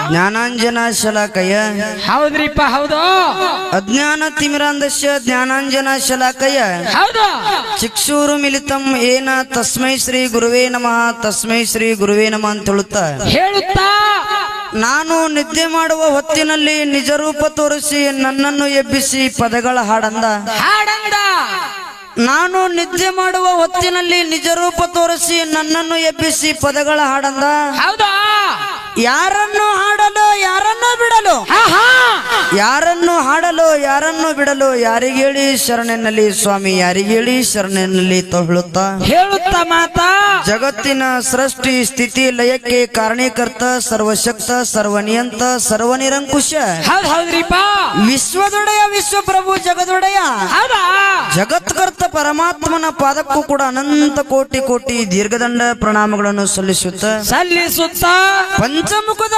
ಜ್ಞಾನಾಂಜನ ಶಲಾಕಯ ಹೌದ್ರಿಪ್ಪ ಹೌದು ಅಜ್ಞಾನ ತಿಮಿರಾಂಧಸ್ಯ ಜ್ಞಾನಾಂಜನ ಶಲಾಕಯ ಹೌದು ಚಿಕ್ಷೂರು ಮಿಲಿತಂ ಏನ ತಸ್ಮೈ ಶ್ರೀ ಗುರುವೇ ನಮಃ ತಸ್ಮೈ ಶ್ರೀ ಗುರುವೇ ನಮಃ ಅಂತ ಹೇಳುತ್ತಾ ನಾನು ನಿದ್ದೆ ಮಾಡುವ ಹೊತ್ತಿನಲ್ಲಿ ನಿಜರೂಪ ತೋರಿಸಿ ನನ್ನನ್ನು ಎಬ್ಬಿಸಿ ಪದಗಳ ಹಾಡಂದ ಹಾಡಂದ ನಾನು ನಿದ್ದೆ ಮಾಡುವ ಹೊತ್ತಿನಲ್ಲಿ ನಿಜರೂಪ ತೋರಿಸಿ ನನ್ನನ್ನು ಎಬ್ಬಿಸಿ ಪದಗಳ ಹಾಡಂದ ಹೌದಾ ಯಾರನ್ನು ಹಾಡಲು ಯಾರನ್ನು ಬಿಡಲು ಯಾರನ್ನು ಹಾಡಲು ಯಾರನ್ನು ಬಿಡಲು ಯಾರಿಗೇಳಿ ಶರಣೆನ್ನಲ್ಲಿ ಸ್ವಾಮಿ ಯಾರಿಗೇಳಿ ಶರಣೆನ್ನಲ್ಲಿ ತಗೊಳ್ಳುತ್ತಾ ಹೇಳುತ್ತಾ ಮಾತಾ ಜಗತ್ತಿನ ಸೃಷ್ಟಿ ಸ್ಥಿತಿ ಲಯಕ್ಕೆ ಕಾರಣೀಕರ್ತ ಸರ್ವಶಕ್ತ ಸರ್ವನಿಯಂತ ಸರ್ವನಿರಂಕುಶ ಹೌದ್ರಿಪ್ಪ ವಿಶ್ವದೊಡೆಯ ವಿಶ್ವಪ್ರಭು ಜಗದೊಡೆಯ ಹೌದಾ ಜಗತ್ಕರ್ತ ಪರಮಾತ್ಮನ ಪಾದಕ್ಕೂ ಕೂಡ ಅನಂತ ಕೋಟಿ ಕೋಟಿ ದೀರ್ಘದಂಡ ಪ್ರಣಾಮಗಳನ್ನು ಸಲ್ಲಿಸುತ್ತ ಸಲ್ಲಿಸುತ್ತಾ ಪಂಚಮುಖದ